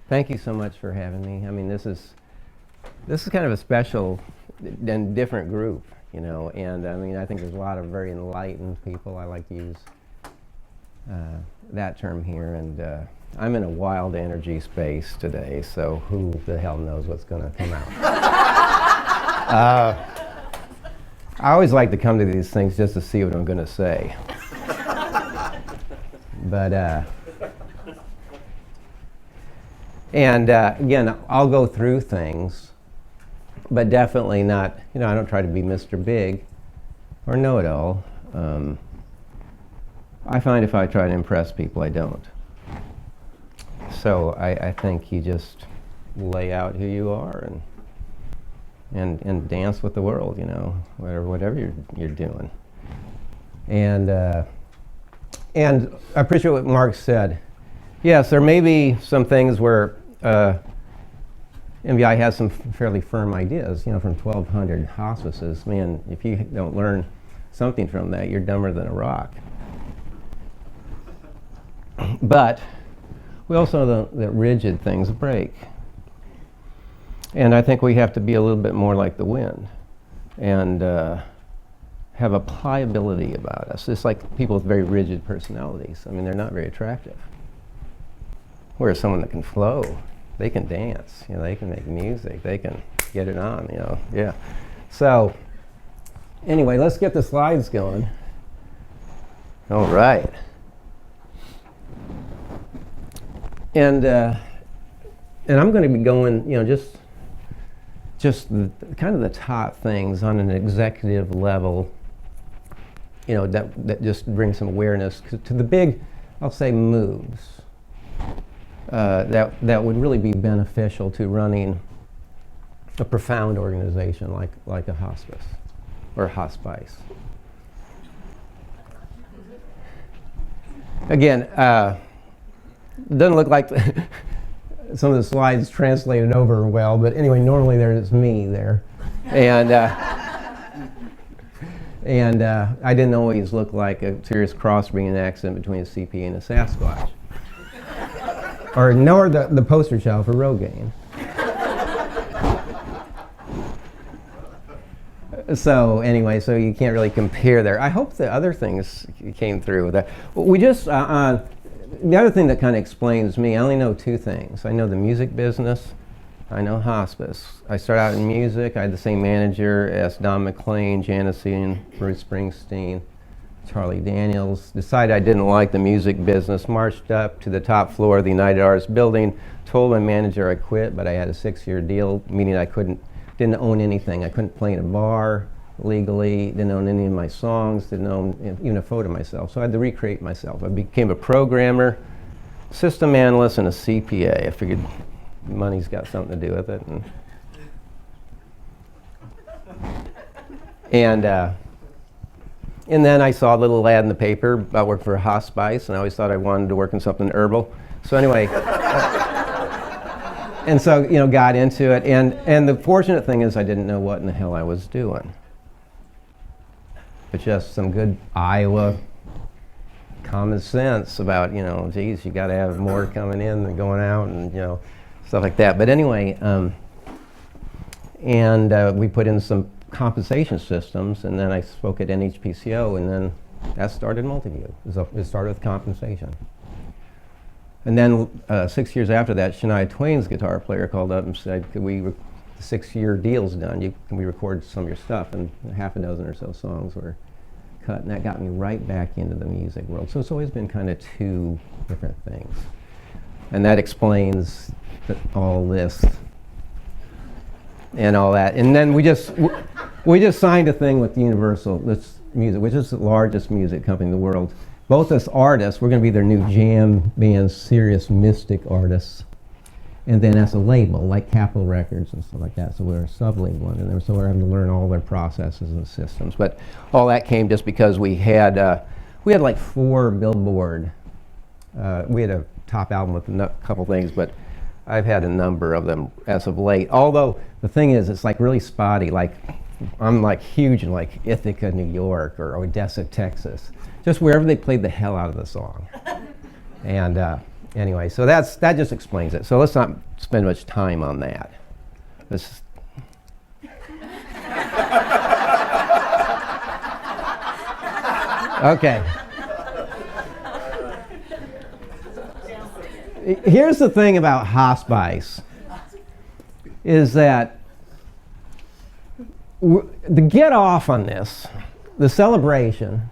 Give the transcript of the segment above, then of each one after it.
Thank you so much for having me. I mean, this is kind of a special and different group, and I mean, I think there's a lot of very enlightened people. I like to use that term here, and I'm in a wild energy space today, so who the hell knows what's going to come out. I always like to come to these things just to see what I'm going to say. But again, I'll go through things, but definitely not, I don't try to be Mr. Big or know-it-all. I find if I try to impress people, I don't. So I think you just lay out who you are and dance with the world, whatever you're doing. And I appreciate what Mark said. Yes, there may be some things where MBI has some fairly firm ideas, from 1,200 hospices. Man, if you don't learn something from that, you're dumber than a rock. But we also know that rigid things break. And I think we have to be a little bit more like the wind and have a pliability about us. It's like people with very rigid personalities. I mean, they're not very attractive. Whereas someone that can flow, they can dance, they can make music, they can get it on, yeah. So, anyway, let's get the slides going. All right. And I'm going to be going, just kind of the top things on an executive level, that just brings some awareness to the big, I'll say, moves that would really be beneficial to running a profound organization like a hospice or hospice. Again, doesn't look like some of the slides translated over well, but anyway, normally there's me there. And I didn't always look like a serious crossbreeding accident between a CPA and a Sasquatch. Nor the poster child for Rogaine. So anyway, so you can't really compare there. I hope the other things came through with that. We just, the other thing that kind of explains me, I only know two things. I know the music business, I know hospice. I started out in music. I had the same manager as Don McLean, Janacine, Bruce Springsteen, Charlie Daniels. Decided I didn't like the music business, marched up to the top floor of the United Arts building, told my manager I quit, but I had a 6-year deal, meaning I didn't own anything. I couldn't play in a bar legally, didn't own any of my songs, didn't own even a photo of myself. So I had to recreate myself. I became a programmer, system analyst, and a CPA. I figured money's got something to do with it. And then I saw a little ad in the paper about working for a hospice, and I always thought I wanted to work in something herbal. So anyway, and so, got into it. And the fortunate thing is I didn't know what in the hell I was doing. But just some good Iowa common sense about, geez, you got to have more coming in than going out and, stuff like that. But anyway, we put in some compensation systems, and then I spoke at NHPCO, and then that started Multiview. It started with compensation. And then 6 years after that, Shania Twain's guitar player called up and said, the 6-year deal's done, can we record some of your stuff? And half a dozen or so songs were cut, and that got me right back into the music world. So it's always been kind of two different things. And that explains all this and all that. And then we just signed a thing with Universal Music, which is the largest music company in the world. Both as artists, we're going to be their new jam band, serious mystic artists. And then as a label, like Capitol Records and stuff like that. So we're a sub-label under them. So we're having to learn all their processes and systems. But all that came just because we had like 4 Billboard. We had a top album with a couple things, but I've had a number of them as of late. Although the thing is, it's like really spotty. Like I'm like huge in like Ithaca, New York, or Odessa, Texas. Just wherever they played the hell out of the song. And Anyway, so that just explains it. So let's not spend much time on that. Let's okay. Here's the thing about hospice, is that the get off on this, the celebration,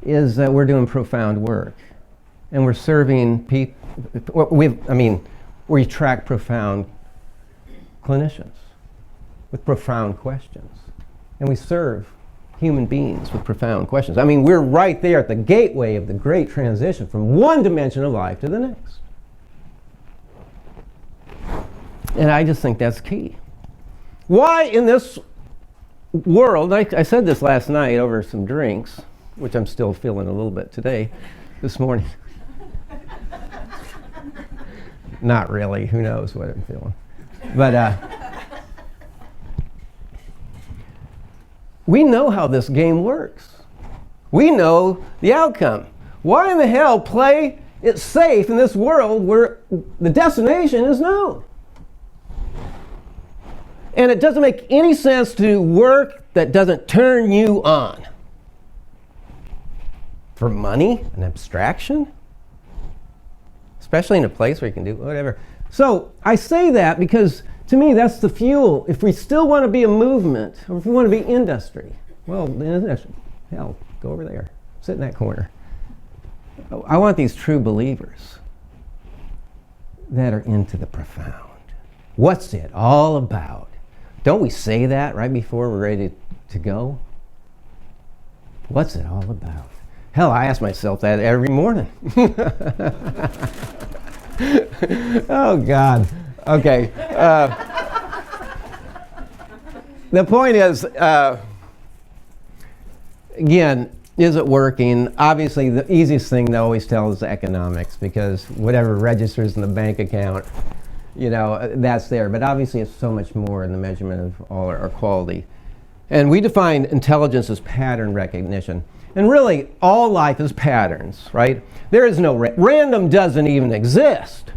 is that we're doing profound work. And we're serving people. We attract profound clinicians with profound questions. And we serve human beings with profound questions. I mean, we're right there at the gateway of the great transition from one dimension of life to the next. And I just think that's key. Why in this world, I said this last night over some drinks, which I'm still feeling a little bit today, this morning. Not really, who knows what I'm feeling. But we know how this game works. We know the outcome. Why in the hell play it safe in this world where the destination is known? And it doesn't make any sense to do work that doesn't turn you on. For money, an abstraction? Especially in a place where you can do whatever. So I say that because to me that's the fuel. If we still want to be a movement, or if we want to be industry, well, hell, go over there. Sit in that corner. I want these true believers that are into the profound. What's it all about? Don't we say that right before we're ready to go? What's it all about? Hell, I ask myself that every morning. Oh, God. Okay. The point is, again, is it working? Obviously, the easiest thing to always tell is economics, because whatever registers in the bank account, that's there. But obviously, it's so much more in the measurement of all our quality. And we define intelligence as pattern recognition. And really, all life is patterns, right? There is no random doesn't even exist.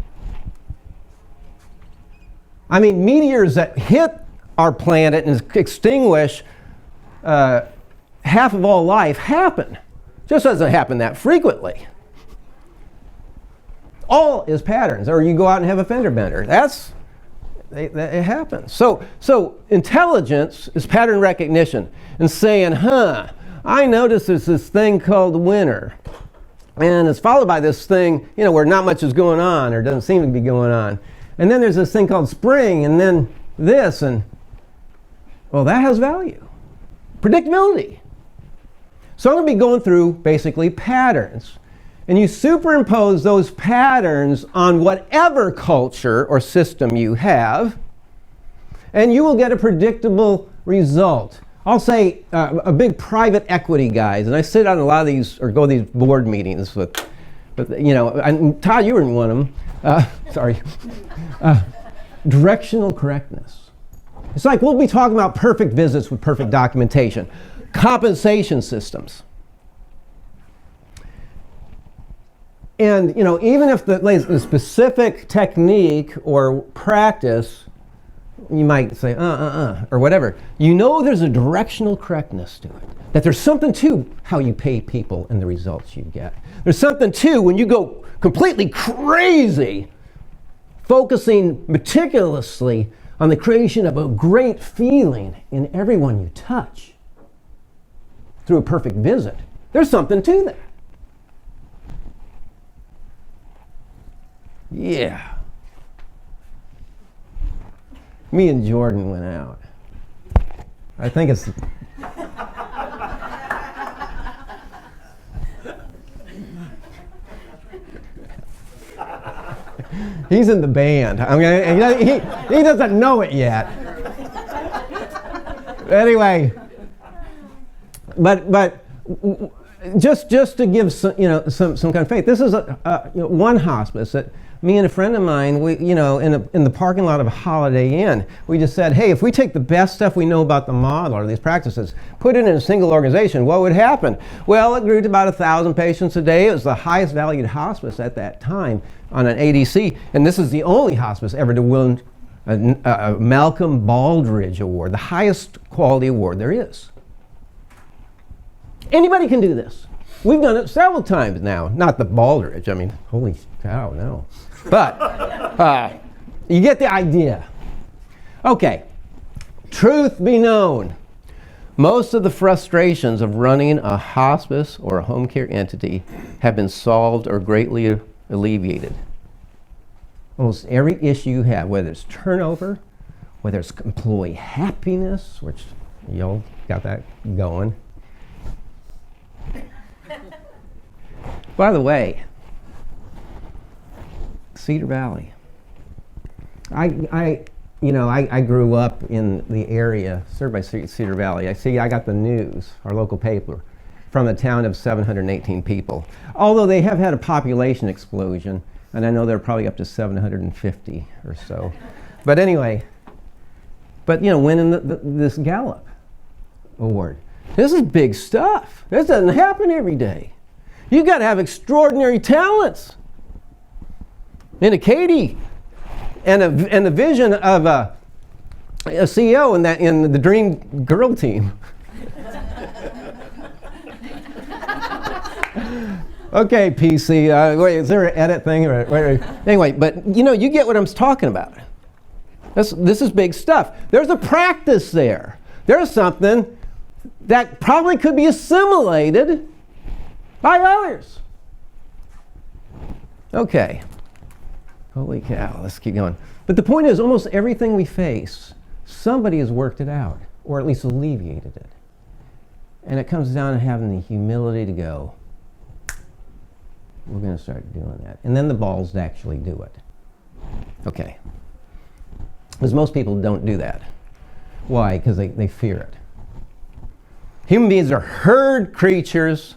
I mean, meteors that hit our planet and extinguish half of all life happen. Just doesn't happen that frequently. All is patterns. Or you go out and have a fender bender. It happens. So intelligence is pattern recognition and saying, I notice there's this thing called winter. And it's followed by this thing, where not much is going on or doesn't seem to be going on. And then there's this thing called spring, and then this, and well, that has value. Predictability. So I'm going to be going through basically patterns. And you superimpose those patterns on whatever culture or system you have, and you will get a predictable result. I'll say a big private equity guys, and I sit on a lot of these, or go to these board meetings with and Todd, you were in one of them. Sorry. Directional correctness. It's like we'll be talking about perfect visits with perfect documentation. Compensation systems. And even if the specific technique or practice, you might say, or whatever. There's a directional correctness to it. That there's something to how you pay people and the results you get. There's something to when you go completely crazy, focusing meticulously on the creation of a great feeling in everyone you touch through a perfect visit. There's something to that. Yeah. Me and Jordan went out. I think it's... He's in the band. He doesn't know it yet. Anyway, but just to give some kind of faith. This is one hospice that Me and a friend of mine, in the parking lot of a Holiday Inn, we just said, hey, if we take the best stuff we know about the model or these practices, put it in a single organization, what would happen? Well, it grew to about 1,000 patients a day. It was the highest valued hospice at that time on an ADC, and this is the only hospice ever to win a Malcolm Baldrige Award, the highest quality award there is. Anybody can do this. We've done it several times now. Not the Baldrige, I mean, holy cow, no. But you get the idea. Okay, truth be known, most of the frustrations of running a hospice or a home care entity have been solved or greatly alleviated. Almost every issue you have, whether it's turnover, whether it's employee happiness, which y'all got that going. By the way, Cedar Valley. I grew up in the area served by Cedar Valley. I got the news, our local paper, from a town of 718 people. Although they have had a population explosion, and I know they're probably up to 750 or so. But anyway, winning this Gallup Award. This is big stuff. This doesn't happen every day. You've got to have extraordinary talents. And a Katie and the vision of a CEO in the Dream Girl team. Okay, PC. Wait, is there an edit thing? Anyway, but you get what I'm talking about. This is big stuff. There's a practice there. There's something that probably could be assimilated by others. Okay. Holy cow, let's keep going. But the point is, almost everything we face, somebody has worked it out, or at least alleviated it. And it comes down to having the humility to go, we're going to start doing that. And then the balls to actually do it. Okay. Because most people don't do that. Why? Because they fear it. Human beings are herd creatures.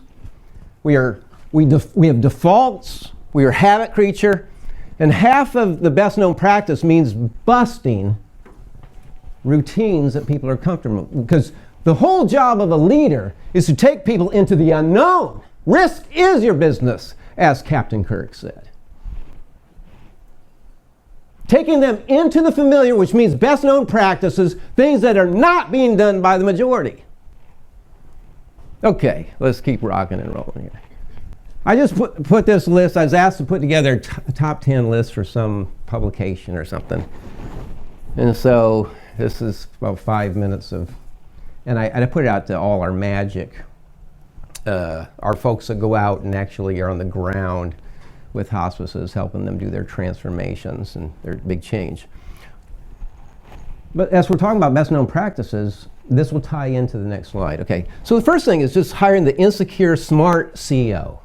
We have defaults. We are habit creature. And half of the best known practice means busting routines that people are comfortable with. Because the whole job of a leader is to take people into the unknown. Risk is your business, as Captain Kirk said. Taking them into the familiar, which means best known practices, things that are not being done by the majority. Okay, let's keep rocking and rolling here. I just put this list. I was asked to put together a top 10 list for some publication or something. And so this is about 5 minutes of, and I put it out to all our magic, our folks that go out and actually are on the ground with hospices, helping them do their transformations and their big change. But as we're talking about best known practices, this will tie into the next slide. Okay, so the first thing is just hiring the insecure, smart CEO.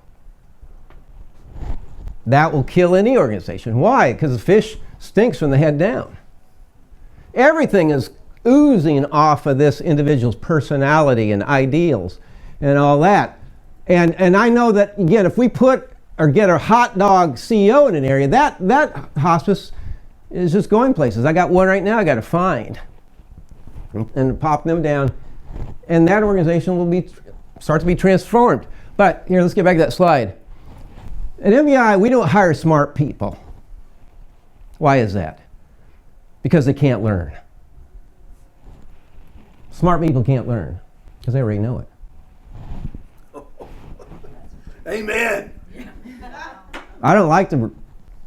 That will kill any organization. Why? Because the fish stinks from the head down. Everything is oozing off of this individual's personality and ideals and all that. And I know that, again, if we put or get a hot dog CEO in an area, that hospice is just going places. I got one right now I got to find and pop them down. And that organization will start to be transformed. But here, let's get back to that slide. At MBI, we don't hire smart people. Why is that? Because they can't learn. Smart people can't learn because they already know it. Amen. I don't like to,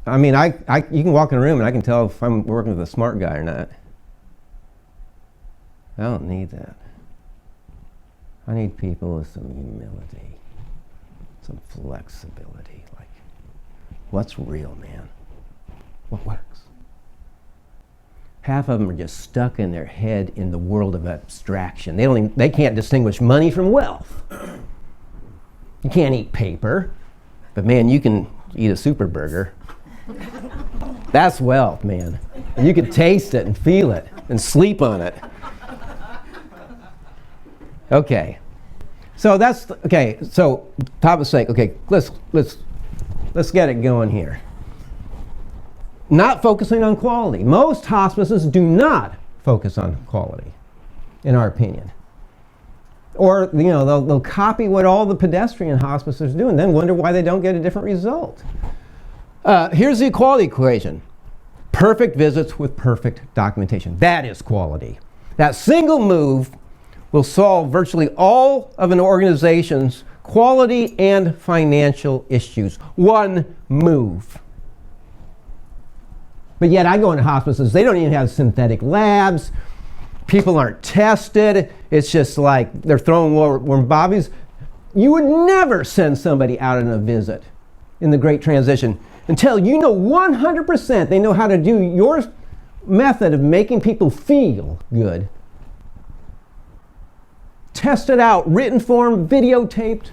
I mean, you can walk in a room and I can tell if I'm working with a smart guy or not. I don't need that. I need people with some humility, some flexibility. Like, what's real, man? What works? Half of them are just stuck in their head in the world of abstraction. They can't distinguish money from wealth. You can't eat paper, but man, you can eat a super burger. That's wealth, man. And you can taste it and feel it and sleep on it. Okay. So that's okay. So top of the sink. Okay, let's get it going here. not focusing on quality. Most hospices do not focus on quality, in our opinion. Or, they'll copy what all the pedestrian hospices do and then wonder why they don't get a different result. Here's the quality equation. Perfect visits with perfect documentation. That is quality. That single move will solve virtually all of an organization's quality and financial issues. One move. But yet I go into hospices, they don't even have synthetic labs. People aren't tested. It's just like they're throwing warm bobbies. You would never send somebody out on a visit in the Great Transition until you know 100% they know how to do your method of making people feel good. Tested out, written form, videotaped.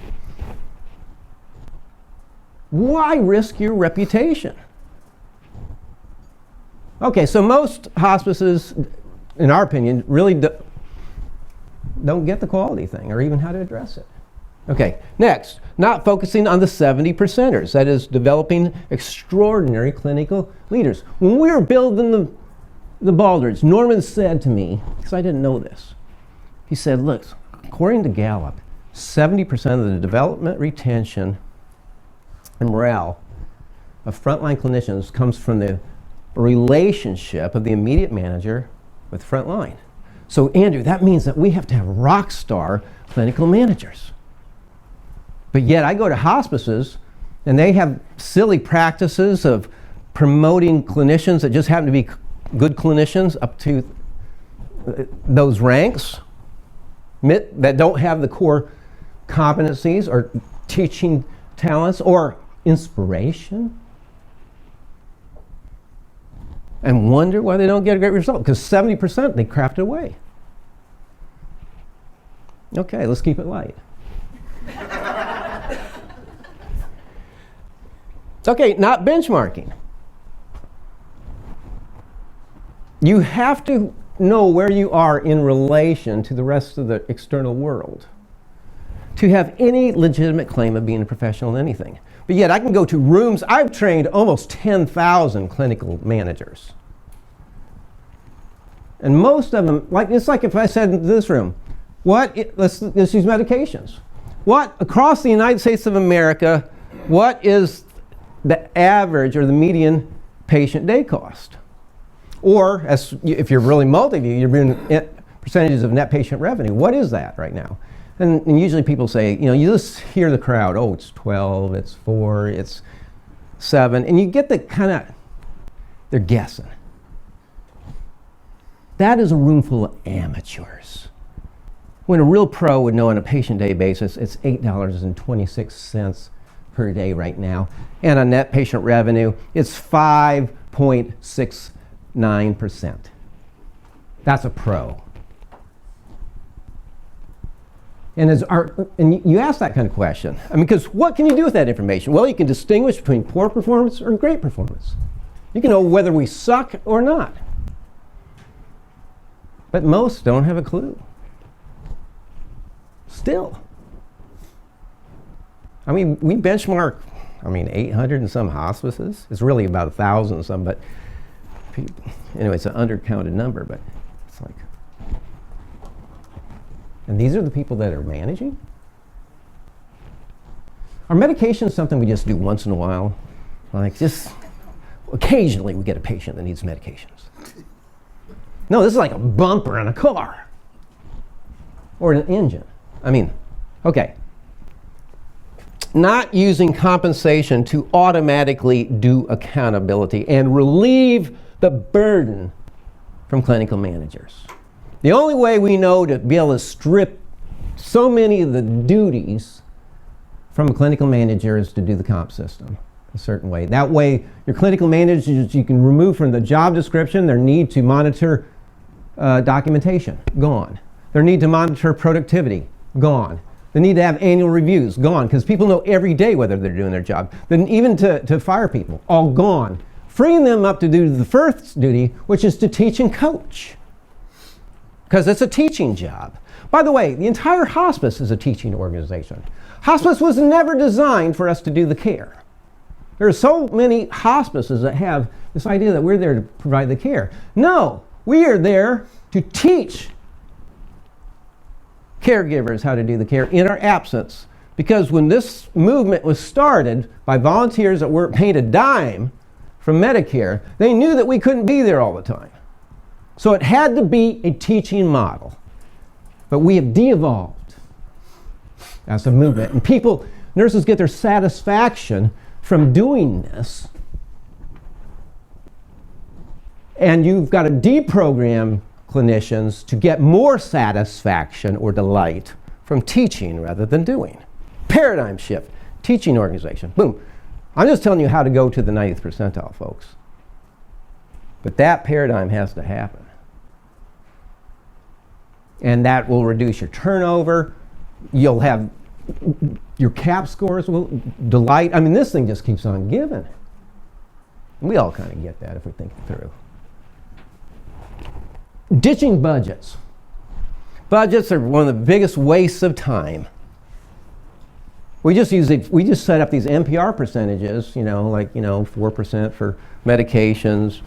Why risk your reputation? Okay, so most hospices, in our opinion, really don't get the quality thing or even how to address it. Okay, next, not focusing on the 70%ers, that is, developing extraordinary clinical leaders. When we were building the Baldrige, Norman said to me, because I didn't know this, he said, look, according to Gallup, 70% of the development, retention, and morale of frontline clinicians comes from the relationship of the immediate manager with frontline. So Andrew, that means that we have to have rock star clinical managers. But yet I go to hospices and they have silly practices of promoting clinicians that just happen to be good clinicians up to those ranks that don't have the core competencies or teaching talents or inspiration, and wonder why they don't get a great result, because 70% they craft it away. Okay, let's keep it light. Okay, not benchmarking. You have to know where you are in relation to the rest of the external world to have any legitimate claim of being a professional in anything. But yet I can go to rooms, I've trained almost 10,000 clinical managers. And most of them, it's like if I said in this room, let's use medications. What, across the United States of America, what is the average or the median patient day cost? Or, if you're really multi-view, you're doing percentages of net patient revenue. What is that right now? And usually people say, you just hear the crowd, oh, it's 12, it's 4, it's 7, and you get the kind of, they're guessing. That is a room full of amateurs. When a real pro would know on a patient day basis, it's $8.26 per day right now. And on net patient revenue, it's 5.69%. That's a pro. And you ask that kind of question. Because what can you do with that information? Well, you can distinguish between poor performance or great performance. You can know whether we suck or not. But most don't have a clue. Still. We benchmark, 800 in some hospices. It's really about 1,000 in some, but anyway, it's an undercounted number, but it's like, and these are the people that are managing? Are medications something we just do once in a while? Just occasionally we get a patient that needs medications. No, this is like a bumper in a car or an engine. Okay. Not using compensation to automatically do accountability and relieve the burden from clinical managers. The only way we know to be able to strip so many of the duties from a clinical manager is to do the comp system a certain way. That way, your clinical managers, you can remove from the job description their need to monitor documentation, gone. Their need to monitor productivity, gone. The need to have annual reviews, gone, because people know every day whether they're doing their job. Then even to fire people, all gone. Freeing them up to do the first duty, which is to teach and coach. Because it's a teaching job. By the way, the entire hospice is a teaching organization. Hospice was never designed for us to do the care. There are so many hospices that have this idea that we're there to provide the care. No, we are there to teach caregivers how to do the care in our absence. Because when this movement was started by volunteers that weren't paid a dime from Medicare, they knew that we couldn't be there all the time. So it had to be a teaching model. But we have de-evolved as a movement. And nurses get their satisfaction from doing this. And you've got to deprogram clinicians to get more satisfaction or delight from teaching rather than doing. Paradigm shift, teaching organization, boom. I'm just telling you how to go to the 90th percentile, folks. But that paradigm has to happen. And that will reduce your turnover. You'll have your CAP scores will delight. I mean, this thing just keeps on giving. We all kind of get that if we think it through. Ditching budgets. Budgets are one of the biggest wastes of time. We just set up these NPR percentages, like 4% for medications,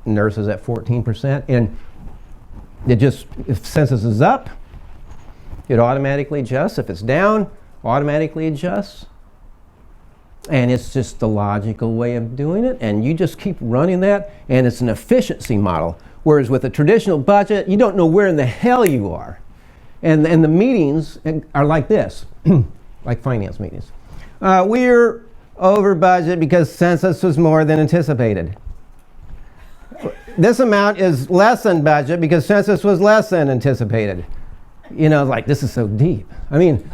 nurses at 14%, and if census is up, it automatically adjusts. If it's down, automatically adjusts. And it's just the logical way of doing it, and you just keep running that, and it's an efficiency model. Whereas with a traditional budget, you don't know where in the hell you are. And the meetings are like this, like finance meetings. We're over budget because census was more than anticipated. This amount is less than budget because census was less than anticipated. Like, this is so deep. I mean,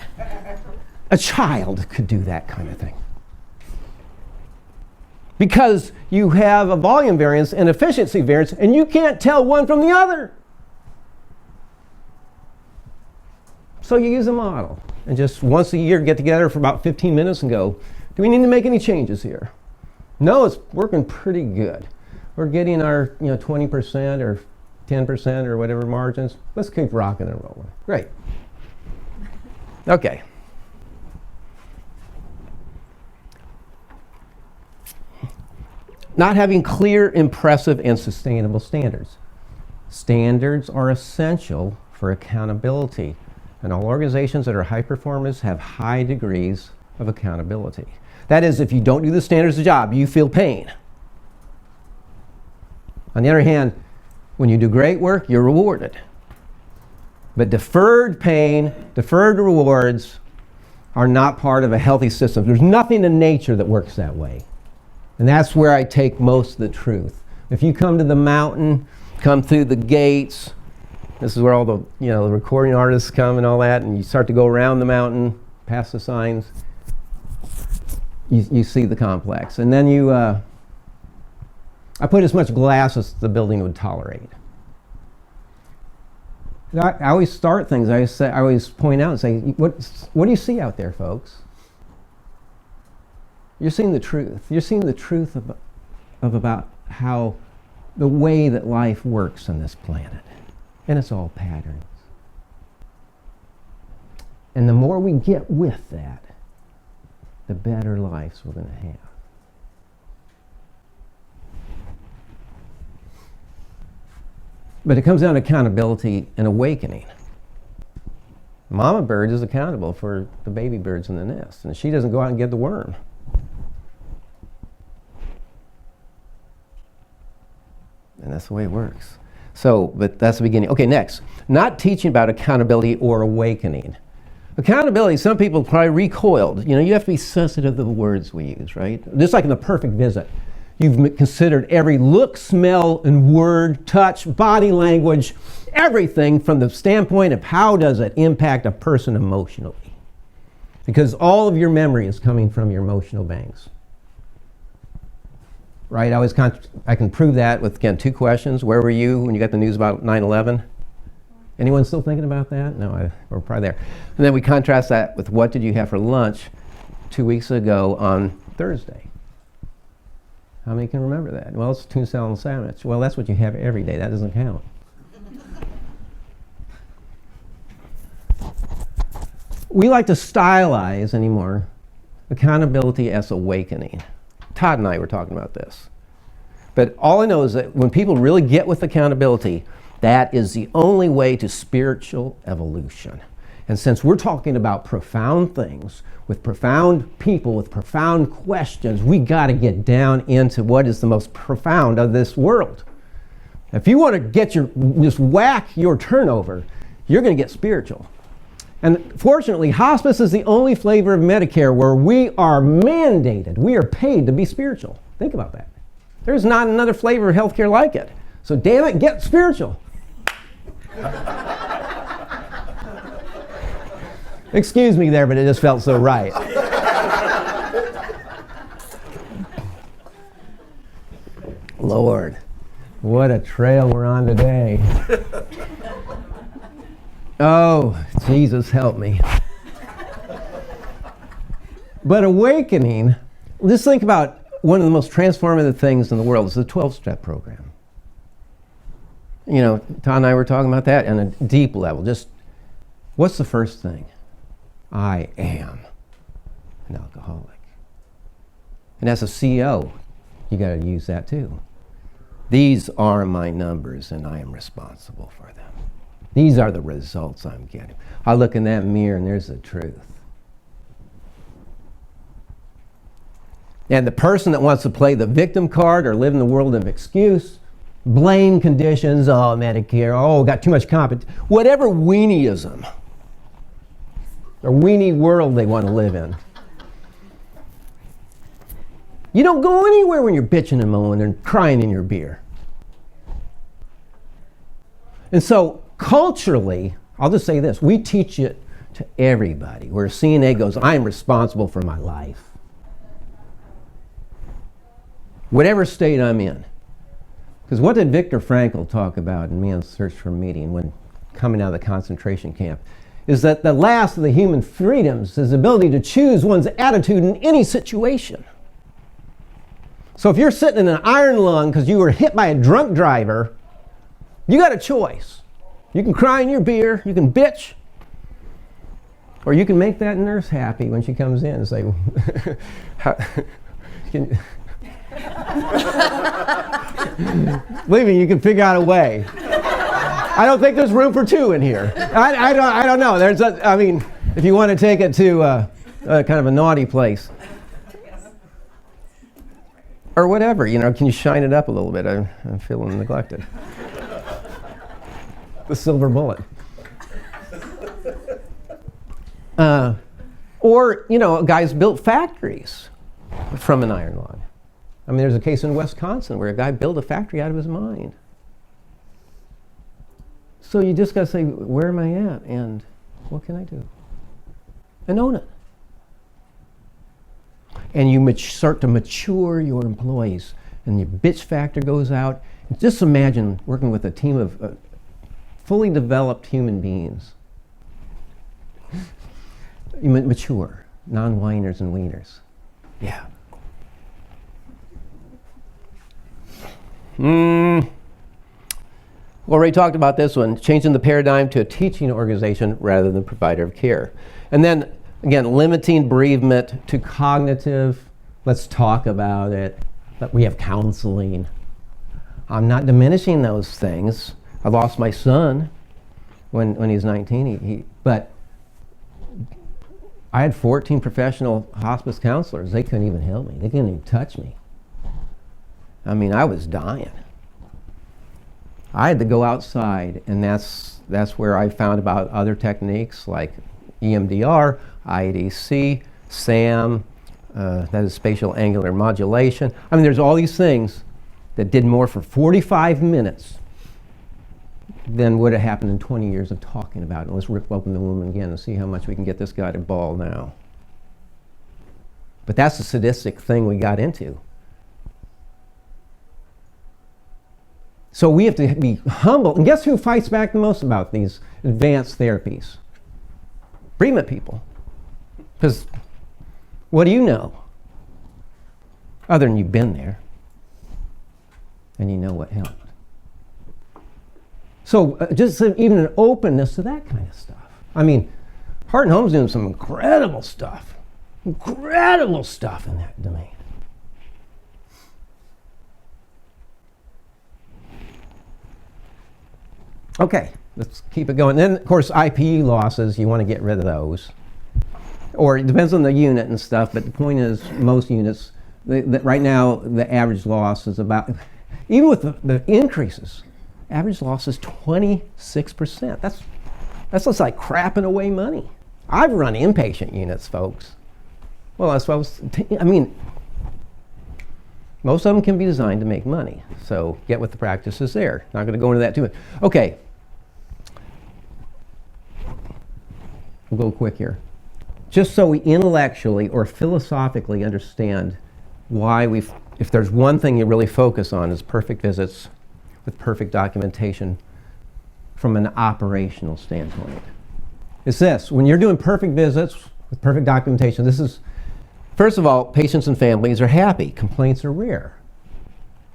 a child could do that kind of thing. Because you have a volume variance and efficiency variance, and you can't tell one from the other. So you use a model, and just once a year get together for about 15 minutes and go, do we need to make any changes here? No, it's working pretty good. We're getting our 20% or 10% or whatever margins. Let's keep rocking and rolling. Great. Okay. Not having clear, impressive, and sustainable standards. Standards are essential for accountability, and all organizations that are high performers have high degrees of accountability. That is, if you don't do the standards of the job, you feel pain. On the other hand, when you do great work, you're rewarded. But deferred pain, deferred rewards are not part of a healthy system. There's nothing in nature that works that way. And that's where I take most of the truth. If you come to the mountain, come through the gates, this is where all the the recording artists come and all that, and you start to go around the mountain, past the signs, you see the complex. And then I put as much glass as the building would tolerate. I always start things, I always point out and say, what do you see out there, folks? You're seeing the truth. You're seeing the truth about how the way that life works on this planet. And it's all patterns. And the more we get with that, the better lives we're going to have. But it comes down to accountability and awakening. Mama bird is accountable for the baby birds in the nest, and she doesn't go out and get the worm. And that's the way it works. But that's the beginning. Okay, next. Not teaching about accountability or awakening. Accountability, some people probably recoiled. You have to be sensitive to the words we use, right? Just like in the perfect visit. You've considered every look, smell, and word, touch, body language, everything from the standpoint of how does it impact a person emotionally. Because all of your memory is coming from your emotional banks. Right? I can prove that with, again, 2 questions. Where were you when you got the news about 9/11? Anyone still thinking about that? No, we're probably there. And then we contrast that with what did you have for lunch 2 weeks ago on Thursday? How many can remember that? Well, it's tuna salad and sandwich. Well, that's what you have every day. That doesn't count. We like to stylize anymore accountability as awakening. Todd and I were talking about this. But all I know is that when people really get with accountability, that is the only way to spiritual evolution. And since we're talking about profound things, with profound people, with profound questions, we got to get down into what is the most profound of this world. If you want to get just whack your turnover, you're going to get spiritual. And fortunately, hospice is the only flavor of Medicare where we are mandated, we are paid to be spiritual. Think about that. There's not another flavor of healthcare like it. So damn it, get spiritual. Excuse me there, but it just felt so right. Lord, what a trail we're on today. Oh, Jesus, help me. But awakening, just think about one of the most transformative things in the world is the 12-step program. You know, Todd and I were talking about that on a deep level. Just, what's the first thing? I am an alcoholic. And as a CEO, you got to use that too. These are my numbers and I am responsible for them. These are the results I'm getting. I look in that mirror and there's the truth. And the person that wants to play the victim card or live in the world of excuse, blame conditions, oh, Medicare, oh, got too much competition, whatever weenieism or weenie world they want to live in. You don't go anywhere when you're bitching and moaning and crying in your beer. And so culturally, I'll just say this, we teach it to everybody, where CNA goes, I am responsible for my life. Whatever state I'm in. Because what did Viktor Frankl talk about in Man's Search for Meaning when coming out of the concentration camp? Is that the last of the human freedoms is the ability to choose one's attitude in any situation. So if you're sitting in an iron lung because you were hit by a drunk driver, you got a choice. You can cry in your beer, you can bitch, or you can make that nurse happy when she comes in and say, believe me, you can figure out a way. I don't think there's room for two in here. I don't know. I mean, if you want to take it to kind of a naughty place. Or whatever, you know, can you shine it up a little bit? I'm feeling neglected. The silver bullet. Or, you know, guys built factories from an iron lung. I mean, there's a case in Wisconsin where a guy built a factory out of his mind. So you just got to say, where am I at and what can I do? And own it. And you start to mature your employees and your bitch factor goes out. Just imagine working with a team of fully developed human beings. Mature, non-whiners and wieners. Yeah. We already talked about this one, changing the paradigm to a teaching organization rather than provider of care. And then, again, limiting bereavement to cognitive, let's talk about it. We have counseling. I'm not diminishing those things. I lost my son when he was 19, but I had 14 professional hospice counselors. They couldn't even help me. They couldn't even touch me. I mean, I was dying. I had to go outside, and that's where I found about other techniques like EMDR, IADC, SAM, that is spatial angular modulation. I mean, there's all these things that did more for 45 minutes than would have happened in 20 years of talking about it. Let's rip open the womb again and see how much we can get this guy to bawl now. But that's the sadistic thing we got into. So we have to be humble. And guess who fights back the most about these advanced therapies? Bereavement people. Because what do you know? Other than you've been there. And you know what helped. So just even an openness to that kind of stuff. I mean, Heart and Home's doing some incredible stuff in that domain. Okay, let's keep it going. Then, of course, IP losses, you want to get rid of those. Or it depends on the unit and stuff, but the point is most units, right now the average loss is about, even with the increases, average loss is 26%. That's just like crapping away money. I've run inpatient units, folks. Well, I suppose, most of them can be designed to make money. So get with the practices there. Not going to go into that too much. Okay. We'll go quick here. Just so we intellectually or philosophically understand why if there's one thing you really focus on is perfect visits with perfect documentation from an operational standpoint. It's this: when you're doing perfect visits with perfect documentation, this is, first of all, patients and families are happy. Complaints are rare.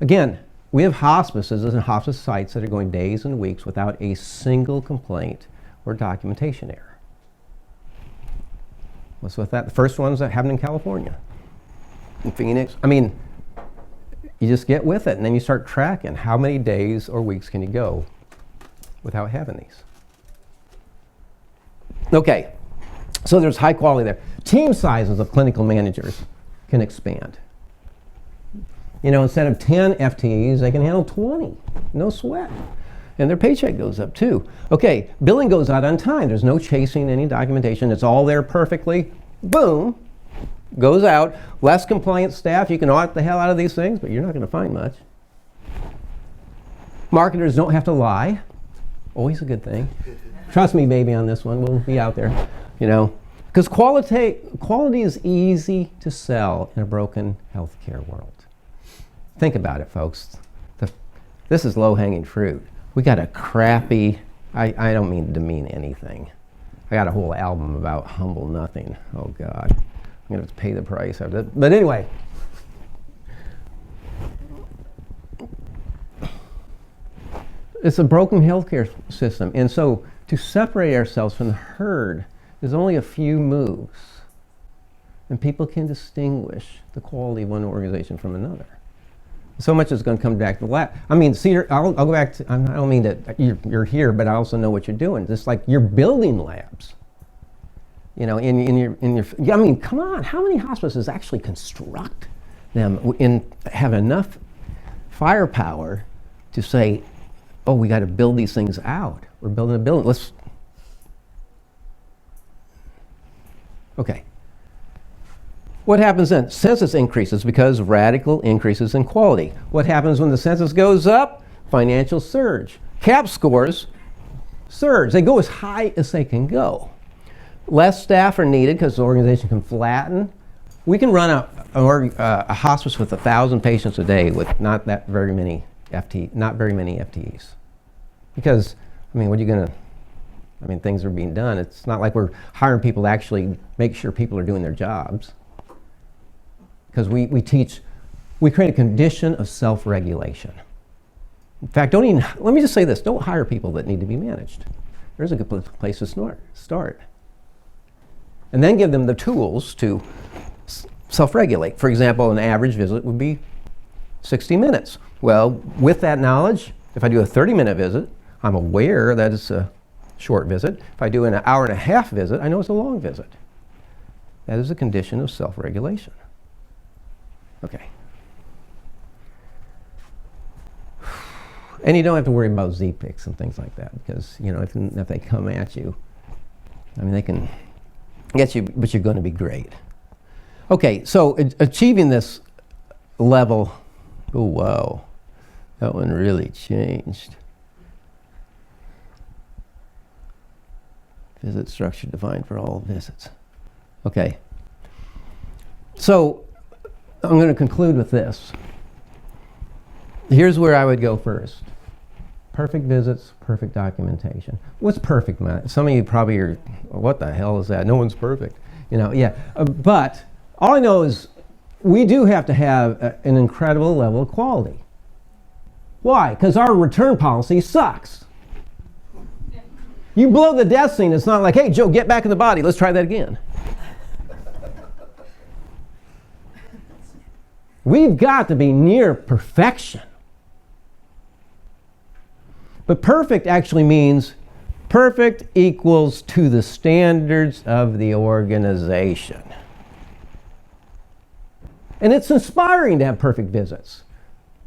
Again, we have hospices and hospice sites that are going days and weeks without a single complaint or documentation error. What's with that? The first ones that happened in California, in Phoenix. You just get with it, and then you start tracking how many days or weeks can you go without having these. Okay, so there's high quality there. Team sizes of clinical managers can expand. Instead of 10 FTEs, they can handle 20. No sweat. And their paycheck goes up too. Okay, billing goes out on time. There's no chasing any documentation. It's all there perfectly. Boom, goes out. Less compliant staff. You can audit the hell out of these things, but you're not going to find much. Marketers don't have to lie. Always a good thing. Trust me, baby, on this one. We'll be out there, Because quality is easy to sell in a broken healthcare world. Think about it, folks. This is low-hanging fruit. We got a crappy, I don't mean to demean anything. I got a whole album about humble nothing. Oh God, I'm gonna have to pay the price after that. But anyway, it's a broken healthcare system. And so to separate ourselves from the herd is only a few moves. And people can distinguish the quality of one organization from another. So much is going to come back to lab. Cedar, I'll go back to, I don't mean that you're here, but I also know what you're doing. It's like you're building labs. Come on, how many hospices actually construct them and have enough firepower to say, oh, we got to build these things out. We're building a building. Okay. What happens then? Census increases because of radical increases in quality. What happens when the census goes up? Financial surge. CAP scores surge. They go as high as they can go. Less staff are needed because the organization can flatten. We can run a hospice with 1,000 patients a day with not very many FTEs. Because, what are you going to, things are being done. It's not like we're hiring people to actually make sure people are doing their jobs. Because we create a condition of self-regulation. In fact, let me just say this, don't hire people that need to be managed. There's a good place to start. And then give them the tools to self-regulate. For example, an average visit would be 60 minutes. Well, with that knowledge, if I do a 30-minute visit, I'm aware that it's a short visit. If I do an hour and a half visit, I know it's a long visit. That is a condition of self-regulation. Okay. And you don't have to worry about Z-picks and things like that because, if they come at you, they can get you, but you're going to be great. Okay, so achieving this level, oh wow, that one really changed. Visit structure defined for all visits. Okay. So I'm going to conclude with this. Here's where I would go first. Perfect visits, perfect documentation. What's perfect, Matt? Some of you probably are, what the hell is that? No one's perfect. But all I know is we do have to have an incredible level of quality. Why? Because our return policy sucks. You blow the death scene, it's not like, hey, Joe, get back in the body. Let's try that again. We've got to be near perfection. But perfect actually means perfect equals to the standards of the organization. And it's inspiring to have perfect visits.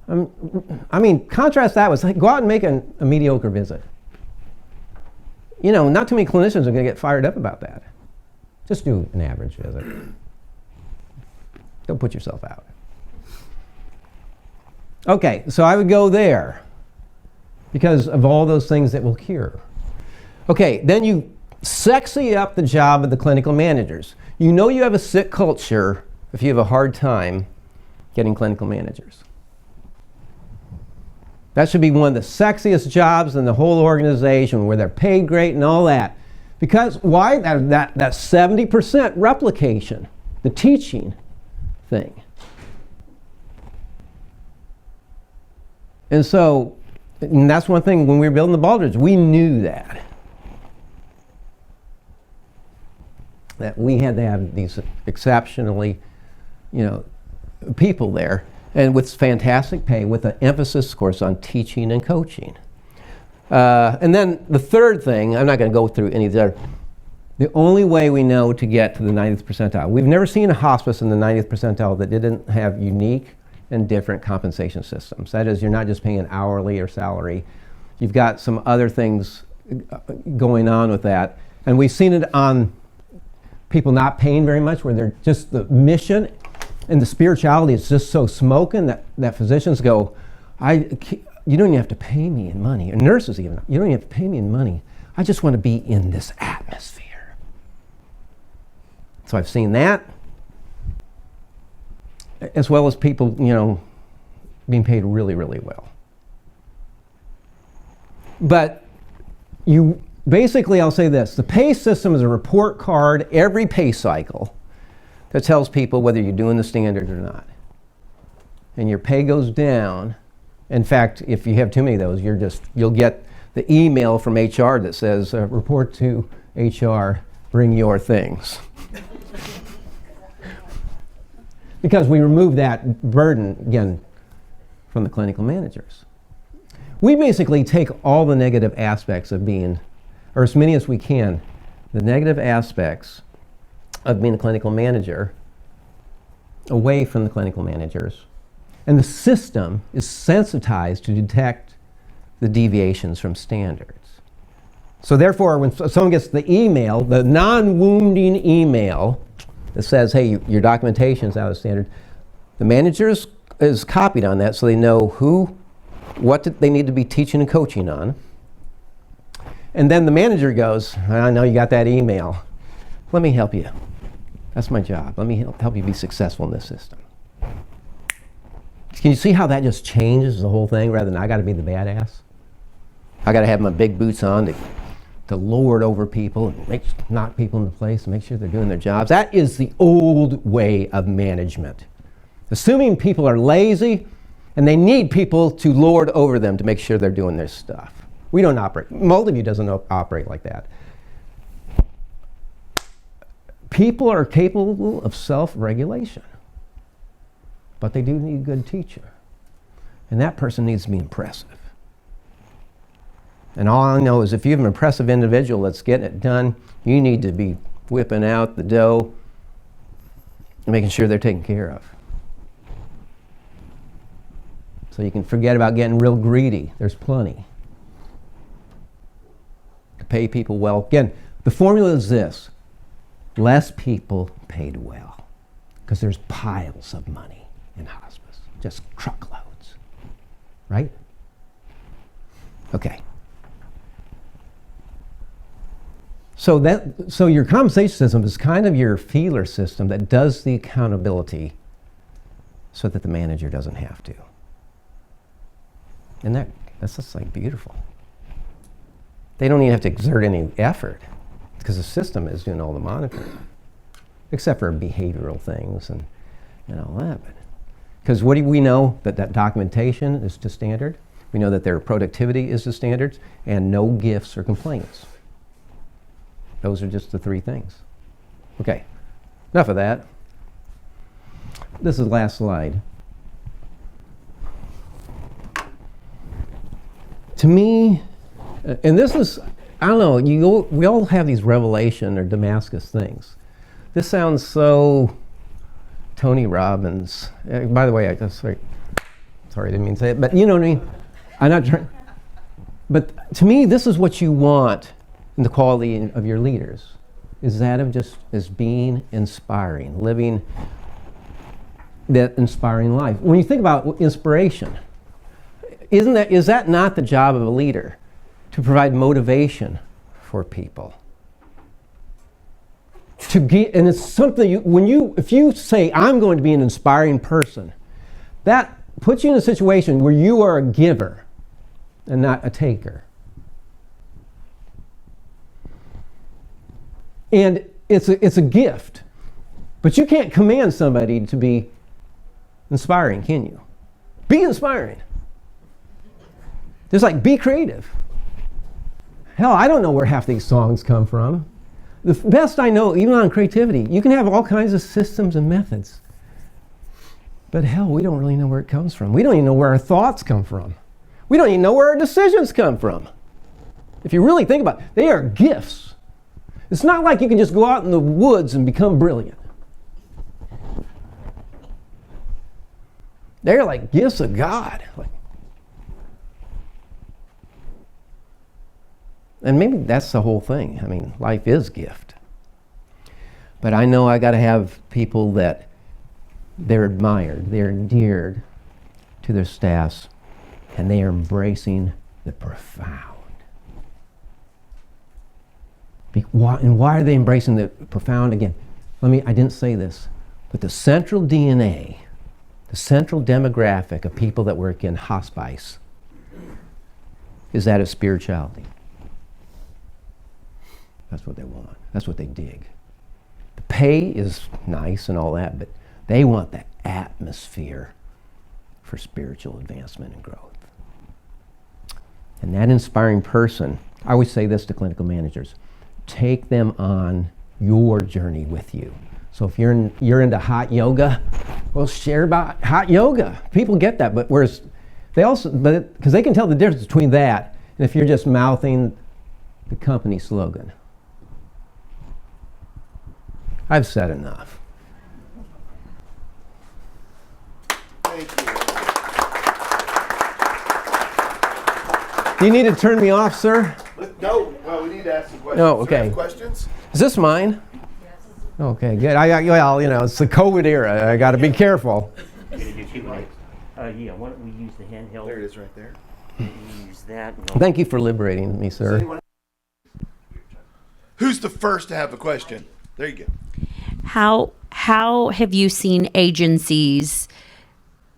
I mean, contrast that with, like, go out and make a mediocre visit. You know, not too many clinicians are going to get fired up about that. Just do an average visit. Don't put yourself out. Okay, so I would go there because of all those things that will cure. Okay, then you sexy up the job of the clinical managers. You know you have a sick culture if you have a hard time getting clinical managers. That should be one of the sexiest jobs in the whole organization, where they're paid great and all that. Because why? That 70% replication, the teaching thing. And so, and that's one thing when we were building the Baldridge, we knew that we had to have these exceptionally, you know, people there, and with fantastic pay, with an emphasis, of course, on teaching and coaching. And then the third thing, I'm not going to go through any of the other, the only way we know to get to the 90th percentile. We've never seen a hospice in the 90th percentile that didn't have unique and different compensation systems. That is, you're not just paying an hourly or salary. You've got some other things going on with that. And we've seen it on people not paying very much, where they're just, the mission and the spirituality is just so smoking that physicians go, you don't even have to pay me in money, and nurses even, you don't even have to pay me in money. I just want to be in this atmosphere. So I've seen that, as well as people, you know, being paid really, really well. But you basically, I'll say this, the pay system is a report card every pay cycle that tells people whether you're doing the standard or not. And your pay goes down. In fact, if you have too many of those, you'll get the email from HR that says, report to HR, bring your things. Because we remove that burden, again, from the clinical managers. We basically take all the negative aspects of being, or as many as we can, the negative aspects of being a clinical manager away from the clinical managers. And the system is sensitized to detect the deviations from standards. So therefore, when someone gets the email, the non-wounding email that says, hey, your documentation is out of standard, the manager is copied on that, so they know what they need to be teaching and coaching on. And then the manager goes, I know you got that email. Let me help you. That's my job. Let me help you be successful in this system. Can you see how that just changes the whole thing, rather than I got to be the badass? I got to have my big boots on to lord over people and knock people into place and make sure they're doing their jobs. That is the old way of management. Assuming people are lazy and they need people to lord over them to make sure they're doing their stuff. We don't operate. Moldaview doesn't operate like that. People are capable of self-regulation, but they do need a good teacher. And that person needs to be impressive. And all I know is if you have an impressive individual that's getting it done, you need to be whipping out the dough and making sure they're taken care of. So you can forget about getting real greedy. There's plenty to pay people well. Again, the formula is this: less people paid well, because there's piles of money in hospice, just truckloads, right? Okay. So your compensation system is kind of your feeler system that does the accountability so that the manager doesn't have to. And that's just like beautiful. They don't even have to exert any effort because the system is doing all the monitoring, except for behavioral things and all that. Because what do we know? That documentation is to standard. We know that their productivity is to standards, and no gifts or complaints. Those are just the three things. Okay, enough of that. This is the last slide. To me, And this is, I don't know, we all have these revelation or Damascus things. This sounds so Tony Robbins. By the way, sorry, I didn't mean to say it, but you know what I mean? I'm not trying. But to me, this is what you want in the quality of your leaders, is that of just as being inspiring, living that inspiring life. When you think about inspiration, is that not the job of a leader? To provide motivation for people. And it's something if you say, I'm going to be an inspiring person, that puts you in a situation where you are a giver and not a taker. And it's a gift. But you can't command somebody to be inspiring, can you? Be inspiring. Just like, be creative. Hell, I don't know where half these songs come from. The best I know, even on creativity, you can have all kinds of systems and methods. But hell, we don't really know where it comes from. We don't even know where our thoughts come from. We don't even know where our decisions come from. If you really think about it, they are gifts. It's not like you can just go out in the woods and become brilliant. They're like gifts of God. And maybe that's the whole thing. I mean, life is gift. But I know I got to have people that they're admired, they're endeared to their staffs, and they are embracing the profound. And why are they embracing the profound? Again, I didn't say this, but the central DNA, the central demographic of people that work in hospice is that of spirituality. That's what they want. That's what they dig. The pay is nice and all that, but they want the atmosphere for spiritual advancement and growth. And that inspiring person, I always say this to clinical managers, take them on your journey with you. So if you're into hot yoga, well, share about hot yoga. People get that, but because they can tell the difference between that and if you're just mouthing the company slogan. I've said enough. Thank you. Do you need to turn me off, sir? No, well, we need to ask some questions. Oh, okay. Do you have questions? Is this mine? Yes. Okay, good. It's the COVID era. I got to be careful. Yeah, why don't we use the handheld? There it is right there. Use that. Thank you for liberating me, sir. Who's the first to have a question? There you go. How have you seen agencies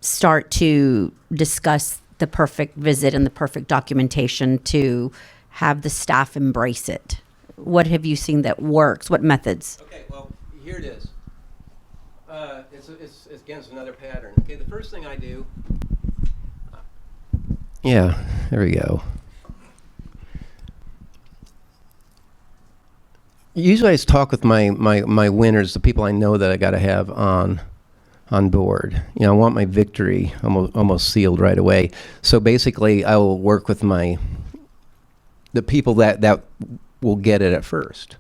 start to discuss the perfect visit and the perfect documentation to have the staff embrace it? What have you seen that works? What methods? Okay, well, here it is. It's against another pattern. Okay, the first thing I do. Yeah, there we go. Usually I just talk with my winners, the people I know that I got to have on board. I want my victory almost sealed right away. So basically, I will work with the people that will get it at first.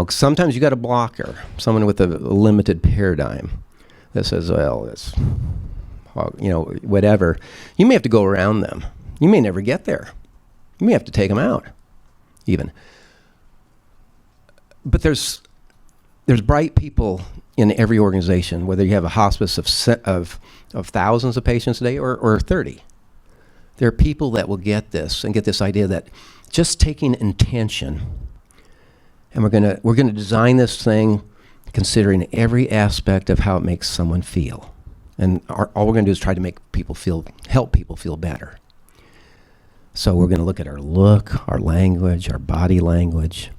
Sometimes you got a blocker, someone with a limited paradigm that says, well, it's, whatever. You may have to go around them. You may never get there. You may have to take them out, even. But there's bright people in every organization, whether you have a hospice of thousands of patients a day or 30. There are people that will get this and get this idea that just taking intention, and we're gonna design this thing considering every aspect of how it makes someone feel, and all we're gonna do is try to help people feel better. So we're gonna look at our look, our language, our body language.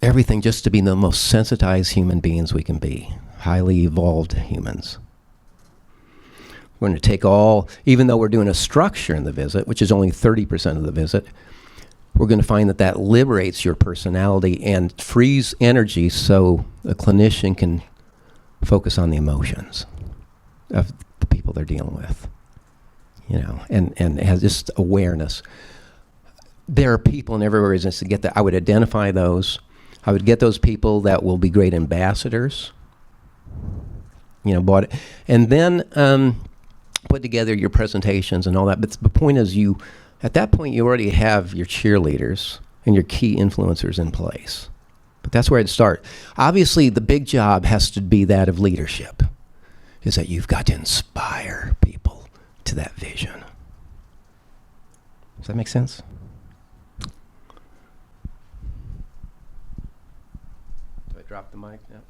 Everything just to be the most sensitized human beings we can be, highly evolved humans. We're going to take even though we're doing a structure in the visit, which is only 30% of the visit, we're going to find that liberates your personality and frees energy so a clinician can focus on the emotions of the people they're dealing with. you know, and has just awareness. There are people in every business to get that. I would identify those. I would get those people that will be great ambassadors. You know, bought it, and then put together your presentations and all that. But the point is, at that point, you already have your cheerleaders and your key influencers in place. But that's where I'd start. Obviously, the big job has to be that of leadership, is that you've got to inspire people to that vision. Does that make sense? Do I drop the mic now?